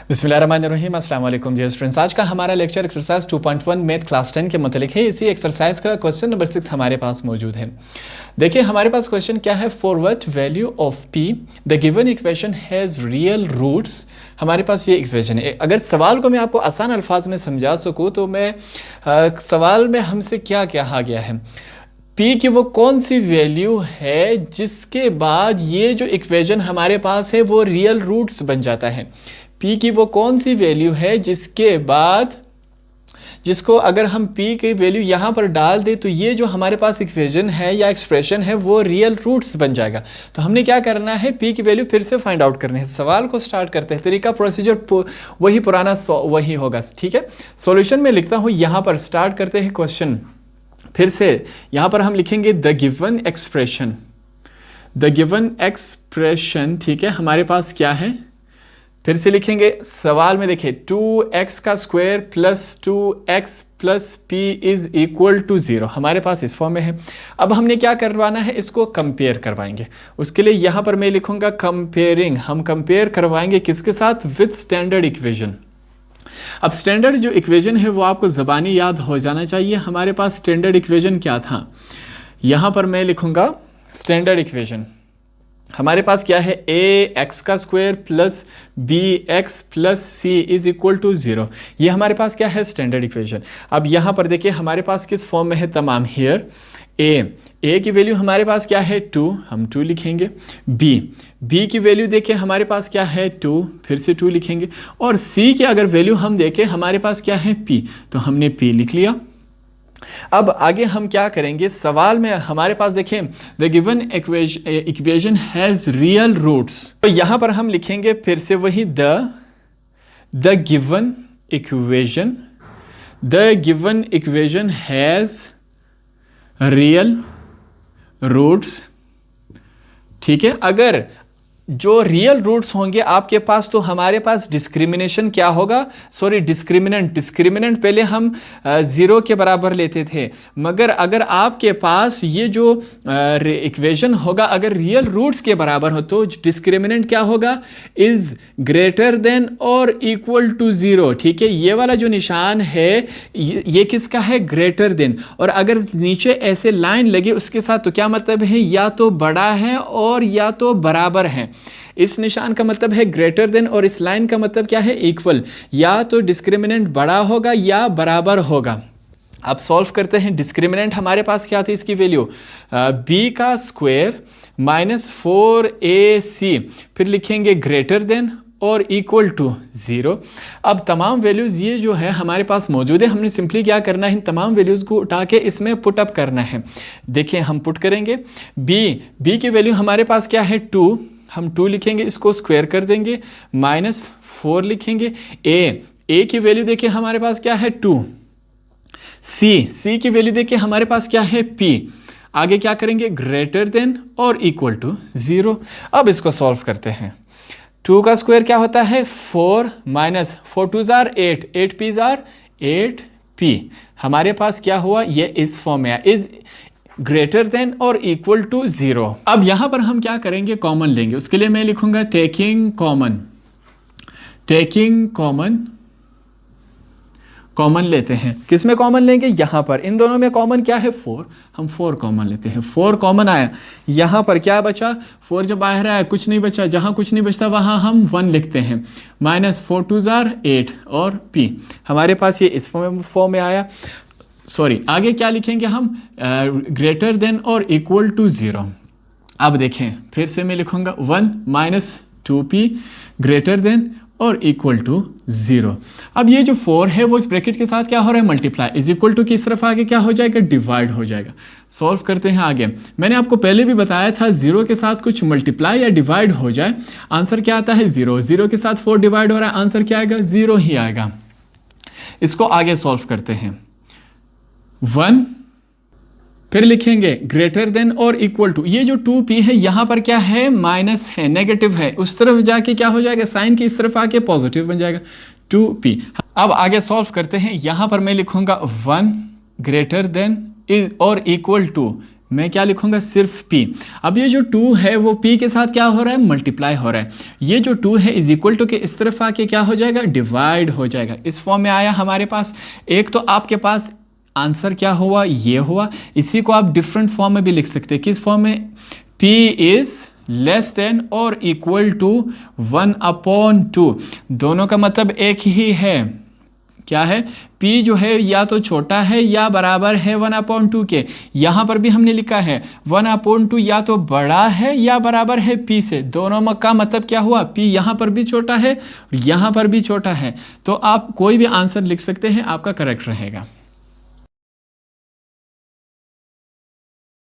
बिस्मिल्लाहिर्रहमानिर्रहीम। अस्सलाम वालेकुम डियर स्टूडेंट्स। आज का हमारा लेक्चर एक्सरसाइज 2.1 मैथ क्लास 10 के मतलब है। इसी एक्सरसाइज का क्वेश्चन नंबर 6 हमारे पास मौजूद है। देखिए हमारे पास क्वेश्चन क्या है, for what value of P the given equation has real roots. हमारे पास ये इक्वेशन है। अगर सवाल को मैं आपको आसान अल्फाज में समझा सकूँ तो मैं सवाल में हमसे क्या कहा गया है, पी की वो कौन सी वैल्यू है जिसके बाद ये जो इक्वेशन हमारे पास है वो रियल रूट्स बन जाता है। पी की वो कौन सी वैल्यू है जिसके बाद जिसको अगर हम पी की वैल्यू यहाँ पर डाल दें तो ये जो हमारे पास इक्वेशन है या एक्सप्रेशन है वो रियल रूट्स बन जाएगा। तो हमने क्या करना है, पी की वैल्यू फिर से फाइंड आउट करनी है। सवाल को स्टार्ट करते हैं। तरीका प्रोसीजर वही पुराना वही होगा, ठीक है। सॉल्यूशन में लिखता हूँ, यहाँ पर स्टार्ट करते हैं क्वेश्चन। फिर से यहाँ पर हम लिखेंगे द गिवन एक्सप्रेशन, ठीक है। हमारे पास क्या है, फिर से लिखेंगे। सवाल में देखिए 2x का square plus 2x plus P is equal to 0, हमारे पास इस फॉर्म में है। अब हमने क्या करवाना है, इसको कंपेयर करवाएंगे। उसके लिए यहाँ पर मैं लिखूंगा कंपेयरिंग। हम कंपेयर करवाएंगे किसके साथ, विथ स्टैंडर्ड इक्वेशन। अब स्टैंडर्ड जो इक्वेशन है वो आपको ज़बानी याद हो जाना चाहिए। हमारे पास स्टैंडर्ड इक्वेशन क्या था, यहाँ पर मैं लिखूंगा स्टैंडर्ड इक्वेशन। हमारे पास क्या है, ए एक्स का square plus B X plus C is equal to 0। ये हमारे पास क्या है, स्टैंडर्ड इक्वेशन। अब यहाँ पर देखिए हमारे पास किस फॉर्म में है तमाम। हियर ए की वैल्यू हमारे पास क्या है 2, हम 2 लिखेंगे। बी की वैल्यू देखिए हमारे पास क्या है 2, फिर से 2 लिखेंगे। और सी की अगर वैल्यू हम देखें हमारे पास क्या है पी, तो हमने पी लिख लिया। अब आगे हम क्या करेंगे, सवाल में हमारे पास देखें the given equation has real roots, तो यहाँ पर हम लिखेंगे फिर से वही the given equation has real roots, ठीक है। अगर जो रियल रूट्स होंगे आपके पास तो हमारे पास डिस्क्रिमिनेशन क्या होगा, सॉरी डिस्क्रिमिनेंट पहले हम 0 के बराबर लेते थे, मगर अगर आपके पास ये जो इक्वेशन होगा अगर रियल रूट्स के बराबर हो तो डिस्क्रिमिनेंट क्या होगा, इज ग्रेटर देन और इक्वल टू 0, ठीक है। ये वाला जो निशान है ये किसका है, ग्रेटर देन। और अगर नीचे ऐसे लाइन लगे उसके साथ तो क्या मतलब है, या तो बड़ा है और या तो बराबर है। इस निशान का मतलब है ग्रेटर देन और इस लाइन का मतलब क्या है, इक्वल। या तो डिस्क्रिमिनेंट बड़ा होगा या बराबर होगा। अब सॉल्व करते हैं। डिस्क्रिमिनेंट हमारे पास क्या थी, इसकी वैल्यू बी का स्क्वायर माइनस 4ac, फिर लिखेंगे ग्रेटर देन और इक्वल टू 0। अब तमाम वैल्यूज़ ये जो है हमारे पास मौजूद है। हमने सिंपली क्या करना है, इन तमाम वैल्यूज़ को उठा के इसमें पुट अप करना है। देखिए हम पुट करेंगे। बी की वैल्यू हमारे पास क्या है 2, हम 2 लिखेंगे, इसको स्क्वायर कर देंगे, माइनस 4 लिखेंगे। ए की वैल्यू देखिए हमारे पास क्या है 2। सी की वैल्यू देखिए हमारे पास क्या है पी। आगे क्या करेंगे, ग्रेटर देन और इक्वल टू 0। अब इसको सॉल्व करते हैं। 2 का स्क्वायर क्या होता है 4 minus 4 2 jar 8, 8 P jar 8 P. हमारे पास क्या हुआ, ये इस फॉर्म में इज ग्रेटर देन और इक्वल टू 0। अब यहां पर हम क्या करेंगे, कॉमन लेंगे। उसके लिए मैं लिखूंगा टेकिंग कॉमन लेते हैं। किस में कॉमन लेंगे, यहां पर इन दोनों में कॉमन क्या है 4, हम 4 कॉमन लेते हैं। 4 कॉमन आया, यहां पर क्या बचा 4, जब बाहर आया कुछ नहीं बचा, जहां कुछ नहीं बचता वहां हम 1 लिखते हैं। माइनस 4 2 जार 8 और p हमारे पास ये इस फॉर्म में आया। सॉरी, आगे क्या लिखेंगे हम, ग्रेटर देन और इक्वल टू 0। अब देखें फिर से मैं लिखूंगा 1 माइनस 2p ग्रेटर देन और इक्वल टू 0। अब ये जो 4 है वो इस ब्रैकेट के साथ क्या हो रहा है, मल्टीप्लाई, इज इक्वल टू की इस तरफ आगे क्या हो जाएगा, डिवाइड हो जाएगा। सॉल्व करते हैं आगे। मैंने आपको पहले भी बताया था 0 के साथ कुछ मल्टीप्लाई या डिवाइड हो जाए आंसर क्या आता है 0। 0 के साथ 4 डिवाइड हो रहा है, आंसर क्या आएगा, 0 ही आएगा। इसको आगे सॉल्व करते हैं। 1 फिर लिखेंगे ग्रेटर देन और इक्वल टू, ये जो 2p है यहां पर क्या है, माइनस है, नेगेटिव है। उस तरफ जाके क्या हो जाएगा, साइन की इस तरफ आके पॉजिटिव बन जाएगा 2p। अब आगे सॉल्व करते हैं। यहां पर मैं लिखूंगा 1 ग्रेटर देन और इक्वल टू मैं क्या लिखूंगा, सिर्फ p। अब ये जो 2 है वो p के साथ क्या हो रहा है, मल्टीप्लाई हो रहा है। ये जो 2 है इज इक्वल टू के इस तरफ आके क्या हो जाएगा, डिवाइड हो जाएगा। इस फॉर्म में आया हमारे पास। एक तो आपके पास आंसर क्या हुआ, ये हुआ। इसी को आप डिफरेंट फॉर्म में भी लिख सकते हैं। किस फॉर्म में, p इज लेस देन और इक्वल टू 1/2। दोनों का मतलब एक ही है। क्या है, p जो है या तो छोटा है या बराबर है 1/2 के। यहां पर भी हमने लिखा है 1/2 या तो बड़ा है या बराबर है p से। दोनों का मतलब क्या हुआ, p यहां पर भी छोटा है, यहां पर भी छोटा है। तो आप कोई भी आंसर लिख सकते हैं, आपका करेक्ट रहेगा।